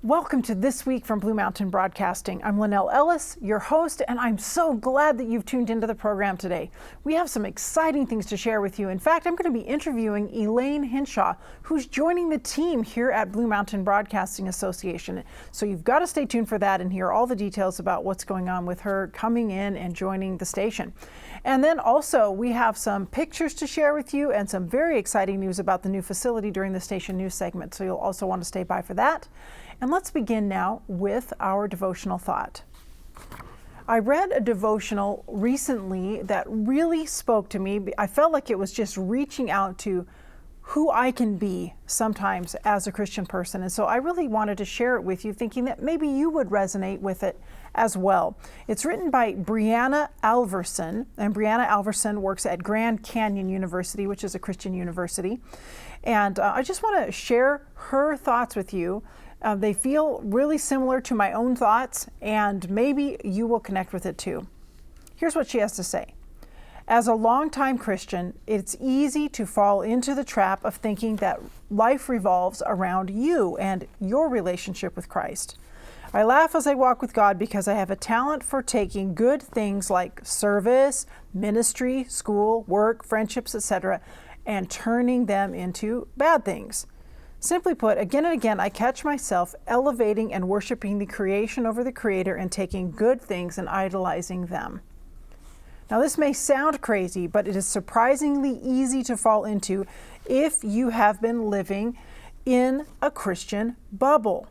Welcome to This Week from Blue Mountain Broadcasting. I'm Lynelle Ellis, your host, and I'm so glad that you've tuned into the program today. We have some exciting things to share with you. In fact, I'm going to be interviewing Elaine Hinshaw, who's joining the team here at Blue Mountain Broadcasting Association. So you've got to stay tuned for that and hear all the details about what's going on with her coming in and joining the station. And then also we have some pictures to share with you and some very exciting news about the new facility during the station news segment. So you'll also want to stay by for that. And let's begin now with our devotional thought. I read a devotional recently that really spoke to me. I felt like it was just reaching out to who I can be sometimes as a Christian person. And so I really wanted to share it with you, thinking that maybe you would resonate with it as well. It's written by Brianna Alverson, and Brianna Alverson works at Grand Canyon University, which is a Christian university. And I just want to share her thoughts with you. They feel really similar to my own thoughts, and maybe you will connect with it too. Here's what she has to say. As a longtime Christian, it's easy to fall into the trap of thinking that life revolves around you and your relationship with Christ. I laugh as I walk with God because I have a talent for taking good things like service, ministry, school, work, friendships, etc., and turning them into bad things. Simply put, again and again, I catch myself elevating and worshiping the creation over the Creator and taking good things and idolizing them. Now, this may sound crazy, but it is surprisingly easy to fall into if you have been living in a Christian bubble.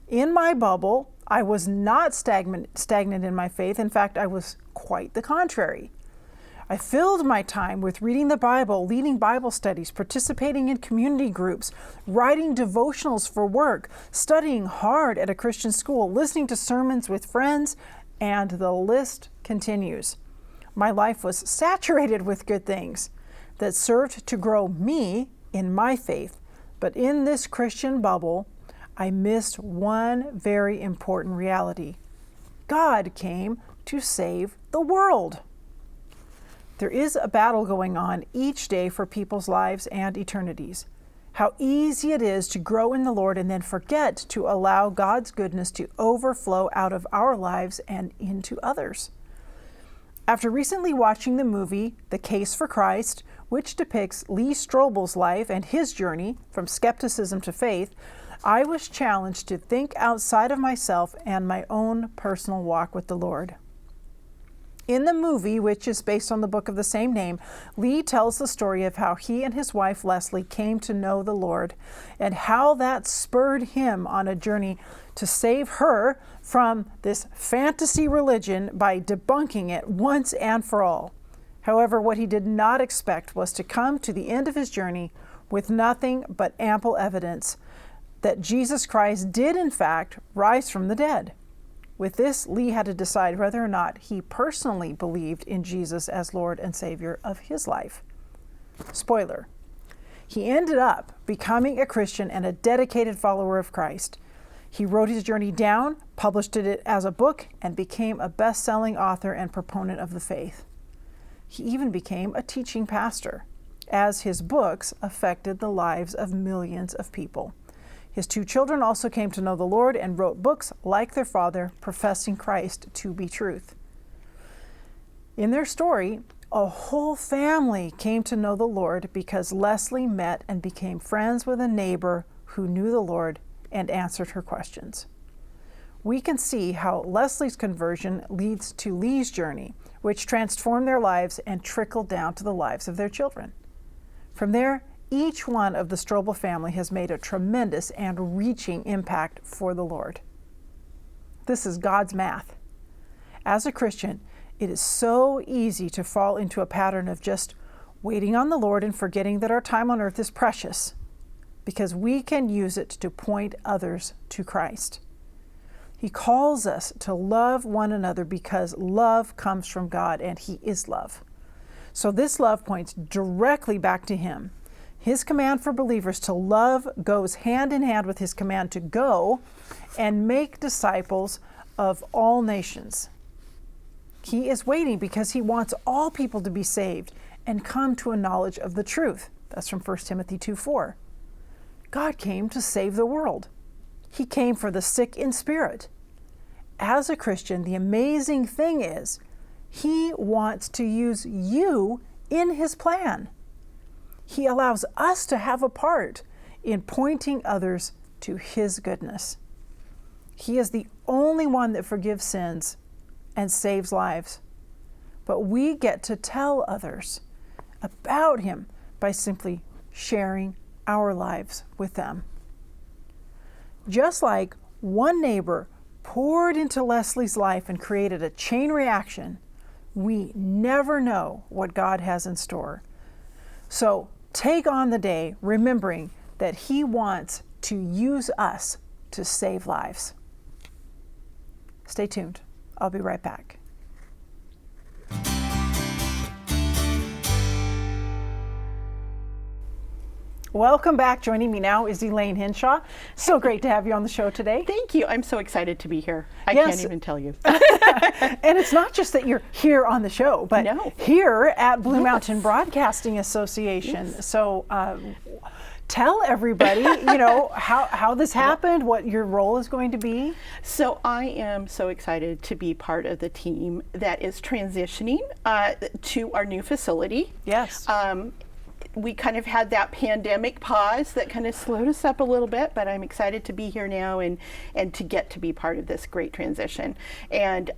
In my bubble, I was not stagnant in my faith. In fact, I was quite the contrary. I filled my time with reading the Bible, leading Bible studies, participating in community groups, writing devotionals for work, studying hard at a Christian school, listening to sermons with friends, and the list continues. My life was saturated with good things that served to grow me in my faith. But in this Christian bubble, I missed one very important reality. God came to save the world. There is a battle going on each day for people's lives and eternities. How easy it is to grow in the Lord and then forget to allow God's goodness to overflow out of our lives and into others. After recently watching the movie The Case for Christ, which depicts Lee Strobel's life and his journey from skepticism to faith, I was challenged to think outside of myself and my own personal walk with the Lord. In the movie, which is based on the book of the same name, Lee tells the story of how he and his wife Leslie came to know the Lord and how that spurred him on a journey to save her from this fantasy religion by debunking it once and for all. However, what he did not expect was to come to the end of his journey with nothing but ample evidence that Jesus Christ did in fact rise from the dead. With this, Lee had to decide whether or not he personally believed in Jesus as Lord and Savior of his life. Spoiler, he ended up becoming a Christian and a dedicated follower of Christ. He wrote his journey down, published it as a book, and became a best-selling author and proponent of the faith. He even became a teaching pastor, as his books affected the lives of millions of people. His two children also came to know the Lord and wrote books like their father, professing Christ to be truth. In their story, a whole family came to know the Lord because Leslie met and became friends with a neighbor who knew the Lord and answered her questions. We can see how Leslie's conversion leads to Lee's journey, which transformed their lives and trickled down to the lives of their children. From there, each one of the Strobel family has made a tremendous and reaching impact for the Lord. This is God's math. As a Christian, it is so easy to fall into a pattern of just waiting on the Lord and forgetting that our time on earth is precious, because we can use it to point others to Christ. He calls us to love one another because love comes from God and He is love. So this love points directly back to Him. His command for believers to love goes hand in hand with His command to go and make disciples of all nations. He is waiting because He wants all people to be saved and come to a knowledge of the truth. That's from 1 Timothy 2:4. God came to save the world. He came for the sick in spirit. As a Christian, the amazing thing is he wants to use you in his plan. He allows us to have a part in pointing others to his goodness. He is the only one that forgives sins and saves lives. But we get to tell others about him by simply sharing our lives with them. Just like one neighbor poured into Leslie's life and created a chain reaction, we never know what God has in store. So take on the day remembering that he wants to use us to save lives. Stay tuned. I'll be right back. Welcome back. Joining me now is Elaine Hinshaw. So great to have you on the show today. Thank you. I'm so excited to be here. I Yes. can't even tell you. And it's not just that you're here on the show, but No. here at Blue Yes. Mountain Broadcasting Association. Yes. So tell everybody, how this happened, what your role is going to be. So I am so excited to be part of the team that is transitioning to our new facility. Yes. We kind of had that pandemic pause that kind of slowed us up a little bit, but I'm excited to be here now and to get to be part of this great transition and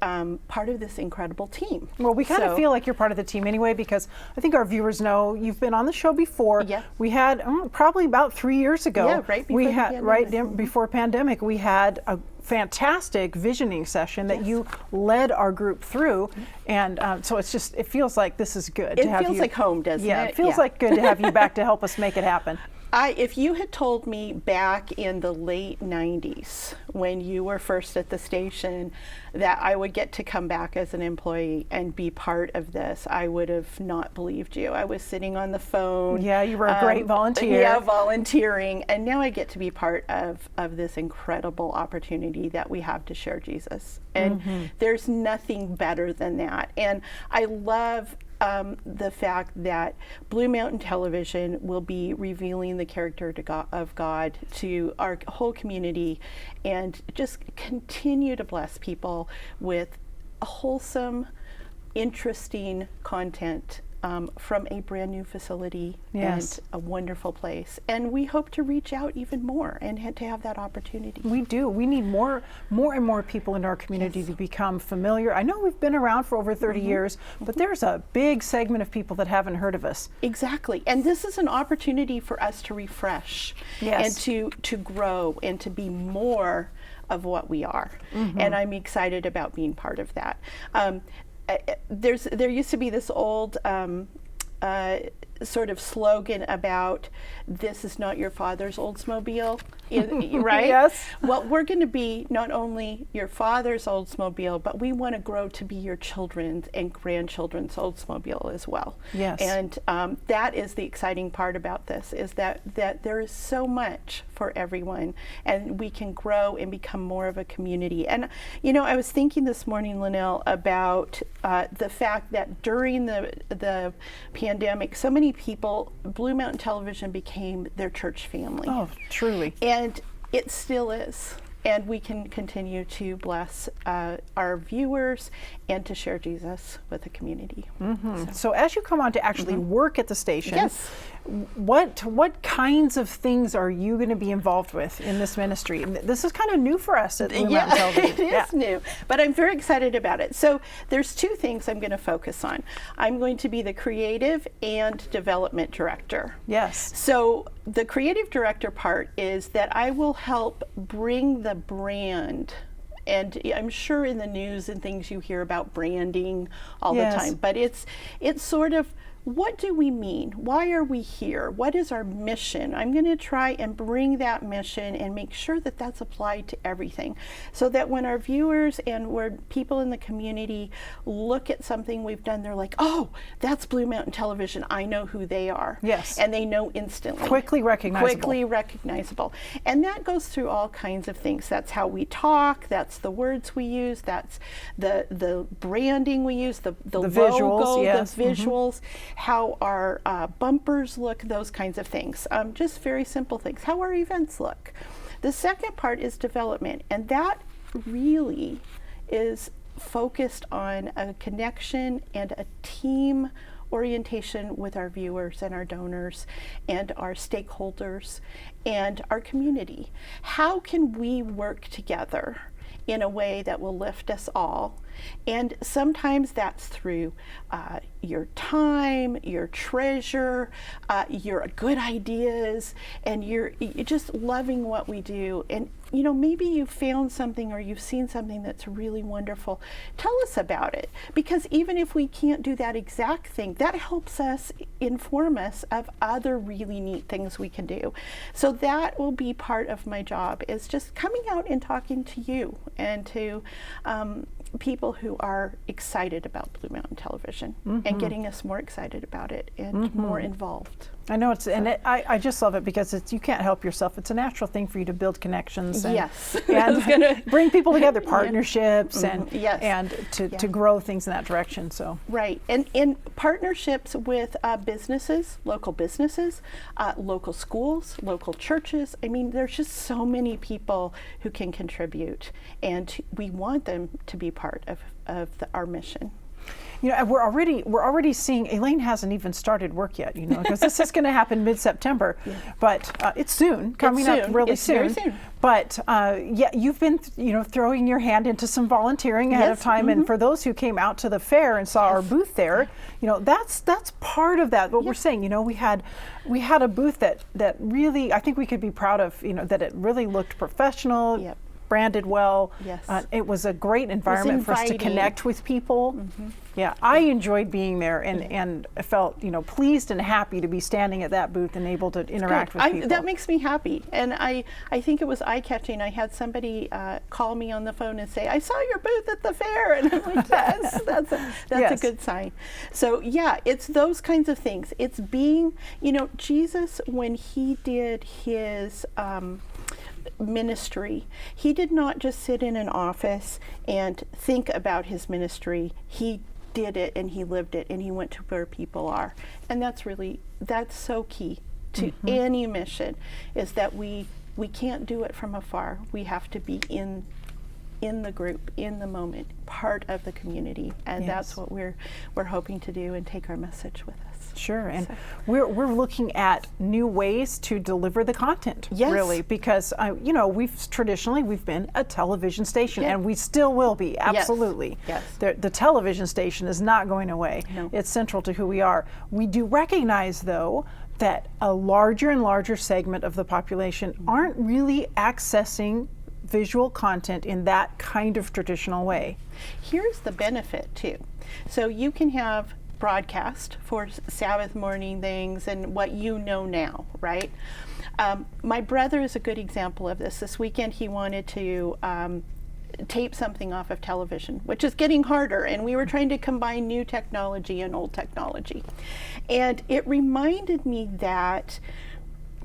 part of this incredible team. Well, we kind of feel like you're part of the team anyway, because I think our viewers know you've been on the show before. Yeah. We had probably about 3 years ago. Yeah, right before we the had pandemic. right before pandemic. We had a fantastic visioning session that Yes. you led our group through, and so it feels like this is good to have you. It feels like home, doesn't Yeah, it? it feels like good to have you back to help us make it happen. If you had told me back in the late 90s, when you were first at the station, that I would get to come back as an employee and be part of this, I would have not believed you. I was sitting on the phone. Yeah, you were a great volunteer. Yeah, volunteering. And now I get to be part of this incredible opportunity that we have to share Jesus. And there's nothing better than that. And I love the fact that Blue Mountain Television will be revealing the character of God to our whole community and just continue to bless people with wholesome, interesting content from a brand new facility. Yes. And a wonderful place. And we hope to reach out even more and to have that opportunity. We do. We need more and more people in our community Yes. to become familiar. I know we've been around for over 30 years, but there's a big segment of people that haven't heard of us. Exactly. And this is an opportunity for us to refresh Yes. and to grow and to be more of what we are. And I'm excited about being part of that. There used to be this old sort of slogan about this is not your father's Oldsmobile, right? Yes. Well, we're going to be not only your father's Oldsmobile, but we want to grow to be your children's and grandchildren's Oldsmobile as well. Yes. And that is the exciting part about this, is that there is so much for everyone, and we can grow and become more of a community. And I was thinking this morning, Lynelle, about the fact that during the pandemic, so many people, Blue Mountain Television became their church family. Oh, truly. And it still is. And we can continue to bless our viewers and to share Jesus with the community. So as you come on to actually work at the station, Yes. what kinds of things are you going to be involved with in this ministry? And this is kind of new for us at Blue Mountain Television. It is new, but I'm very excited about it. So there's two things I'm going to focus on. I'm going to be the creative and development director. Yes. So the creative director part is that I will help bring the brand, and I'm sure in the news and things you hear about branding all Yes. the time, but it's sort of, what do we mean? Why are we here? What is our mission? I'm going to try and bring that mission and make sure that that's applied to everything, so that when our viewers and where people in the community look at something we've done, they're like, oh, that's Blue Mountain Television. I know who they are. Yes. And they know instantly. Quickly recognizable. Quickly recognizable. And that goes through all kinds of things. That's how we talk. That's the words we use. That's the branding we use, the logo, visuals, yes. the visuals, how our bumpers look, those kinds of things. Just very simple things. How our events look. The second part is development, and that really is focused on a connection and a team orientation with our viewers and our donors and our stakeholders and our community. How can we work together in a way that will lift us all? And sometimes that's through your time, your treasure, your good ideas, and you're just loving what we do. And maybe you found something or you've seen something that's really wonderful. Tell us about it, because even if we can't do that exact thing, that helps us inform us of other really neat things we can do. So that will be part of my job, is just coming out and talking to you and to people who are excited about Blue Mountain Television, and getting us more excited about it and more involved. I know I just love it because you can't help yourself. It's a natural thing for you to build connections and, yes. and bring people together, partnerships, yes. and to grow things in that direction. So right, and in partnerships with businesses, local schools, local churches. I mean, there's just so many people who can contribute, and we want them to be part of our mission. We're already seeing. Elaine hasn't even started work yet, because this is going to happen mid-September, but it's soon, coming up really soon. Very soon. But you've been throwing your hand into some volunteering ahead of time, and for those who came out to the fair and saw our booth there, that's part of that. What we're saying, we had a booth that really, I think we could be proud of, that it really looked professional. Yep. Branded well. Yes. It was a great environment for us to connect with people. Yeah, I enjoyed being there and I felt pleased and happy to be standing at that booth and able to interact with people. That makes me happy, and I think it was eye-catching. I had somebody call me on the phone and say, "I saw your booth at the fair," and I'm like, "Yes, that's a good sign." So yeah, it's those kinds of things. It's being, Jesus, when he did his ministry, he did not just sit in an office and think about his ministry. He did it and he lived it, and he went to where people are. And that's so key to any mission, is that we can't do it from afar. We have to be in the group, in the moment, part of the community, and that's what we're hoping to do, and take our message with us. Sure, and we're looking at new ways to deliver the content, really, because we've traditionally been a television station, and we still will be, absolutely. Yes. The television station is not going away. No. It's central to who we are. We do recognize, though, that a larger and larger segment of the population aren't really accessing visual content in that kind of traditional way. Here's the benefit too. So you can have broadcast for Sabbath morning things and what now, right? My brother is a good example of this. This weekend he wanted to tape something off of television, which is getting harder, and we were trying to combine new technology and old technology. And it reminded me that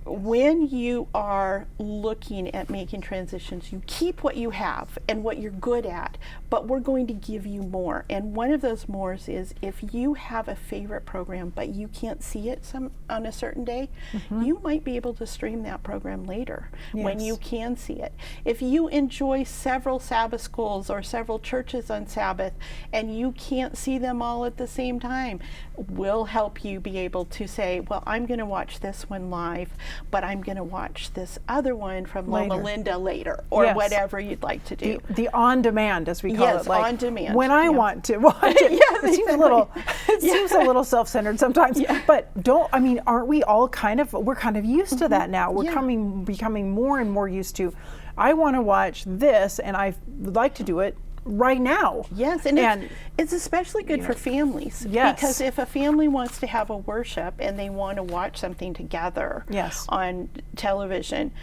when you are looking at making transitions, you keep what you have and what you're good at, but we're going to give you more. And one of those mores is, if you have a favorite program but you can't see it on a certain day, you might be able to stream that program later when you can see it. If you enjoy several Sabbath schools or several churches on Sabbath and you can't see them all at the same time, we'll help you be able to say, well, I'm going to watch this one live, but I'm going to watch this other one from Loma Linda later, or whatever you'd like to do. The on-demand, as we call it. Like on demand. When I want to watch it. It seems a little self-centered sometimes. But aren't we all we're kind of used to that now. We're becoming more and more used to, I want to watch this, and I would like to do it right now. Yes, and it's especially good for families. Because if a family wants to have a worship and they want to watch something together on television,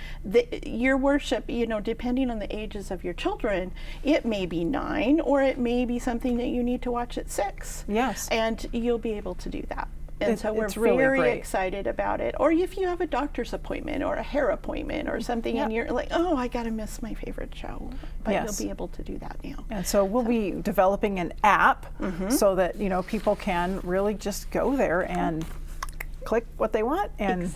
your worship, depending on the ages of your children, it may be 9, or it may be something that you need to watch at 6. Yes. And you'll be able to do that. And so we're really very excited about it. Or if you have a doctor's appointment or a hair appointment or something, and you're like, oh, I got to miss my favorite show. But you'll be able to do that now. And so we'll be developing an app so that people can really just go there and click what they want and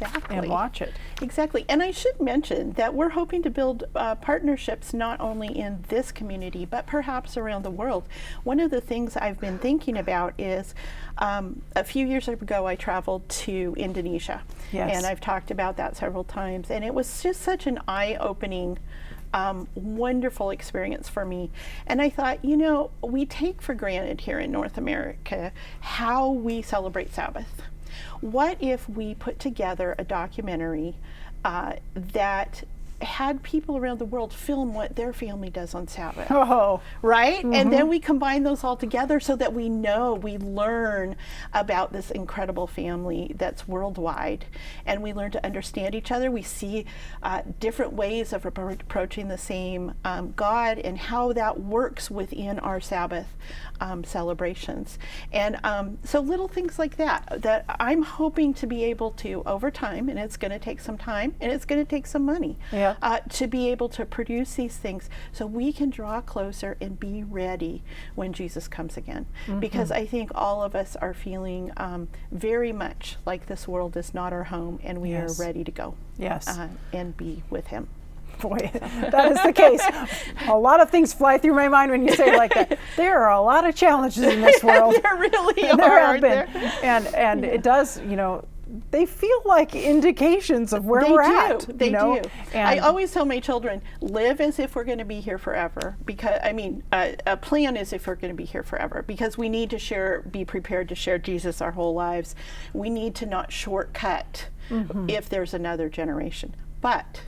watch it. Exactly. And I should mention that we're hoping to build partnerships not only in this community, but perhaps around the world. One of the things I've been thinking about is a few years ago I traveled to Indonesia. Yes. And I've talked about that several times. And it was just such an eye-opening wonderful experience for me. And I thought, we take for granted here in North America how we celebrate Sabbath. What if we put together a documentary that had people around the world film what their family does on Sabbath? Oh, right? Mm-hmm. And then we combine those all together so that we learn about this incredible family that's worldwide, and we learn to understand each other. We see different ways of approaching the same God and how that works within our Sabbath celebrations. And so little things like that I'm hoping to be able to, over time, and it's going to take some time and it's going to take some money, to be able to produce these things so we can draw closer and be ready when Jesus comes again. Mm-hmm. Because I think all of us are feeling very much like this world is not our home, and we are ready to go and be with him. Boy, that is the case. A lot of things fly through my mind when you say it like that. There are a lot of challenges in this world. There really are. There have been. And it does, they feel like indications of where we're at. They do. And I always tell my children, live as if we're going to be here forever. Because, a plan is if we're going to be here forever. Because we need to be prepared to share Jesus our whole lives. We need to not shortcut if there's another generation. But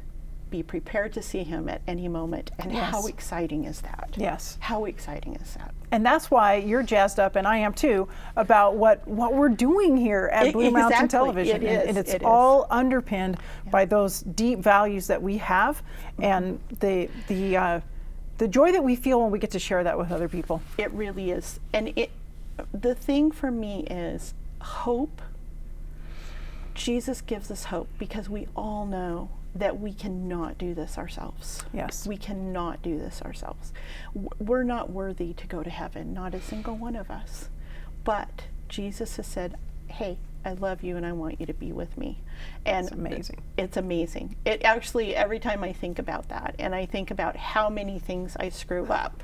be prepared to see him at any moment. And how exciting is that? Yes. How exciting is that? And that's why you're jazzed up, and I am too, about what we're doing here at Blue Mountain Television. And it's all underpinned by those deep values that we have, and the joy that we feel when we get to share that with other people. It really is. And the thing for me is hope. Jesus gives us hope because we all know that we cannot do this ourselves. Yes. We cannot do this ourselves. We're not worthy to go to heaven, not a single one of us. But Jesus has said, hey, I love you and I want you to be with me. And it's amazing. It's amazing. It actually, every time I think about that and I think about how many things I screw up,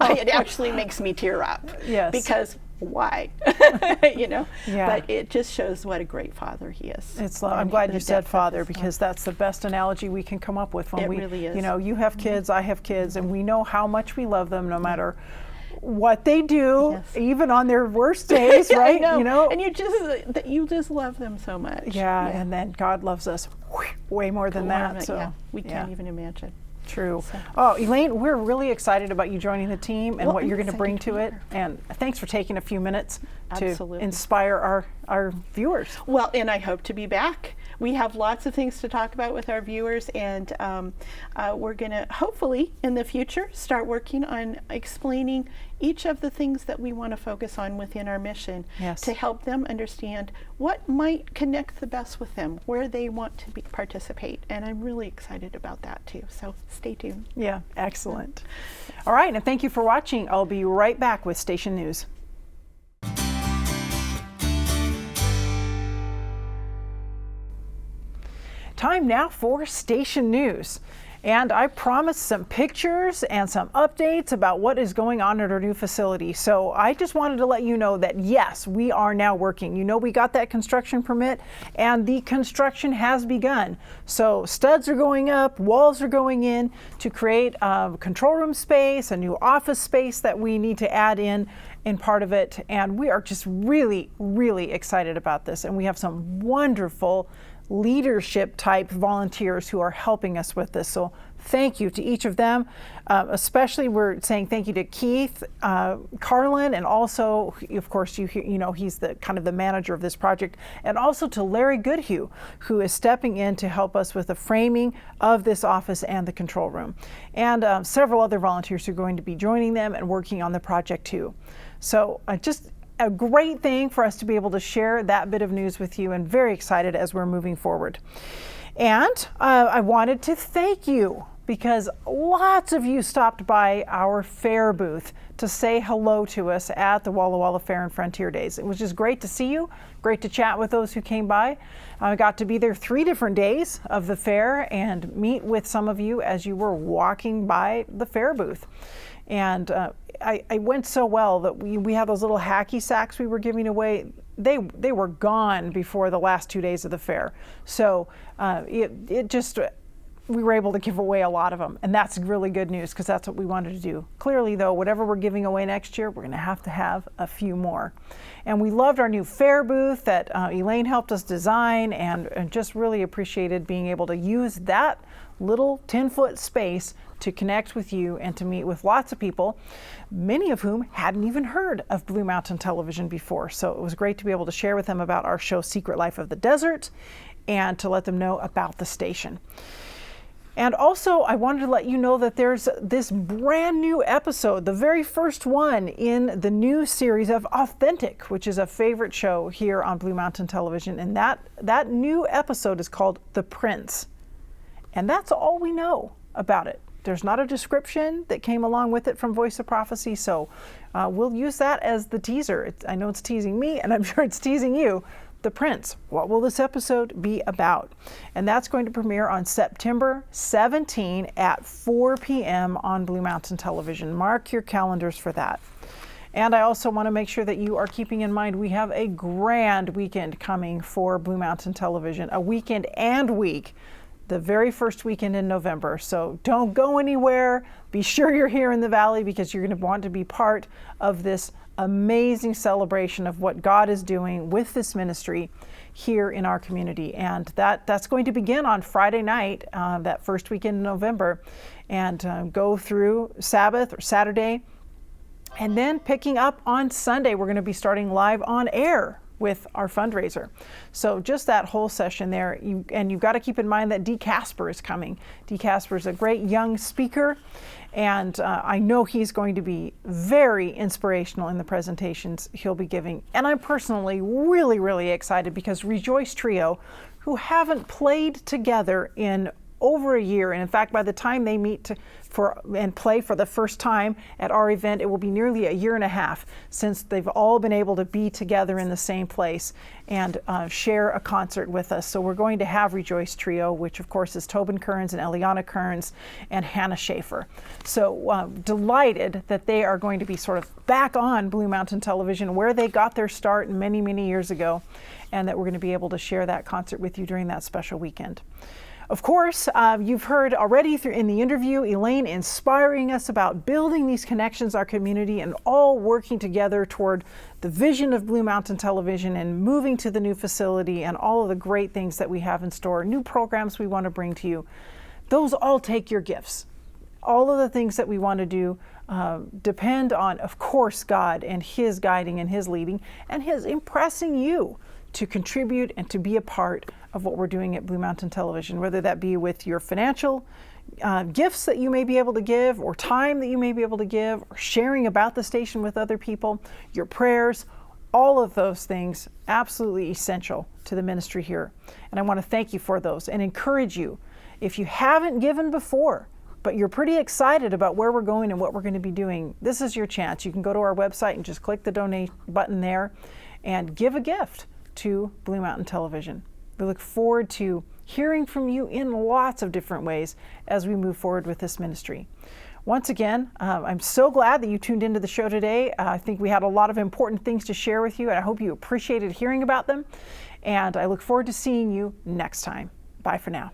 it actually makes me tear up. Yes. Because why? But it just shows what a great father he is. I'm glad you said father, because that's the best analogy we can come up with. When really is. You have kids, I have kids, and we know how much we love them no matter what they do, even on their worst days, right? I know. And you just love them so much. Yeah, and then God loves us way more than that. So we can't even imagine. True. Oh, Elaine, we're really excited about you joining the team and what you're going to bring to it. And thanks for taking a few minutes to inspire our viewers. Well, and I hope to be back. We have lots of things to talk about with our viewers, and we're going to hopefully in the future start working on explaining each of the things that we want to focus on within our mission to help them understand what might connect the best with them, where they want to participate. And I'm really excited about that too. So stay tuned. Yeah, excellent. All right, and thank you for watching. I'll be right back with Station News. Time now for Station News. And I promised some pictures and some updates about what is going on at our new facility. So I just wanted to let you know that yes, we are now working. We got that construction permit and the construction has begun. So studs are going up, walls are going in to create a control room space, a new office space that we need to add in part of it. And we are just really, really excited about this. And we have some wonderful leadership type volunteers who are helping us with this. So thank you to each of them. Especially we're saying thank you to Keith, Carlin, and also, of course, he's the kind of the manager of this project, and also to Larry Goodhue, who is stepping in to help us with the framing of this office and the control room. And several other volunteers who are going to be joining them and working on the project too. So just a great thing for us to be able to share that bit of news with you, and very excited as we're moving forward. And I wanted to thank you because lots of you stopped by our fair booth to say hello to us at the Walla Walla Fair and Frontier Days. It was just great to see you, great to chat with those who came by. I got to be there 3 different days of the fair and meet with some of you as you were walking by the fair booth. And I went so well that we had those little hacky sacks we were giving away. They were gone before the last 2 days of the fair. So we were able to give away a lot of them. And that's really good news because that's what we wanted to do. Clearly, though, whatever we're giving away next year, we're going to have a few more. And we loved our new fair booth that Elaine helped us design, and just really appreciated being able to use that little 10-foot space to connect with you and to meet with lots of people, many of whom hadn't even heard of Blue Mountain Television before. So it was great to be able to share with them about our show Secret Life of the Desert and to let them know about the station. And also, I wanted to let you know that there's this brand new episode, the very first one in the new series of Authentic, which is a favorite show here on Blue Mountain Television. And that new episode is called The Prince. And that's all we know about it. There's not a description that came along with it from Voice of Prophecy, so we'll use that as the teaser. I know it's teasing me, and I'm sure it's teasing you. The Prince. What will this episode be about? And that's going to premiere on September 17 at 4 p.m. on Blue Mountain Television. Mark your calendars for that. And I also want to make sure that you are keeping in mind we have a grand weekend coming for Blue Mountain Television, a weekend and week, the very first weekend in November. So don't go anywhere. Be sure you're here in the Valley because you're going to want to be part of this amazing celebration of what God is doing with this ministry here in our community. And that's going to begin on Friday night, that first weekend in November, and go through Sabbath or Saturday. And then picking up on Sunday, we're going to be starting live on air with our fundraiser. So just that whole session there. And you've got to keep in mind that Dee Casper is coming. Dee Casper is a great young speaker, and I know he's going to be very inspirational in the presentations he'll be giving. And I'm personally really, really excited because Rejoice Trio, who haven't played together in over a year, and in fact, by the time they meet and play for the first time at our event, it will be nearly a year and a half since they've all been able to be together in the same place and share a concert with us. So we're going to have Rejoice Trio, which of course is Tobin Kearns and Eliana Kearns and Hannah Schaefer. So delighted that they are going to be sort of back on Blue Mountain Television where they got their start many, many years ago, and that we're going to be able to share that concert with you during that special weekend. Of course, you've heard already in the interview, Elaine inspiring us about building these connections, our community, and all working together toward the vision of Blue Mountain Television and moving to the new facility and all of the great things that we have in store, new programs we want to bring to you. Those all take your gifts. All of the things that we want to do depend on, of course, God and His guiding and His leading and His impressing you to contribute and to be a part of what we're doing at Blue Mountain Television, whether that be with your financial gifts that you may be able to give, or time that you may be able to give, or sharing about the station with other people, your prayers, all of those things absolutely essential to the ministry here. And I want to thank you for those and encourage you, if you haven't given before, but you're pretty excited about where we're going and what we're going to be doing, this is your chance. You can go to our website and just click the donate button there and give a gift to Blue Mountain Television. We look forward to hearing from you in lots of different ways as we move forward with this ministry. Once again, I'm so glad that you tuned into the show today. I think we had a lot of important things to share with you, and I hope you appreciated hearing about them. And I look forward to seeing you next time. Bye for now.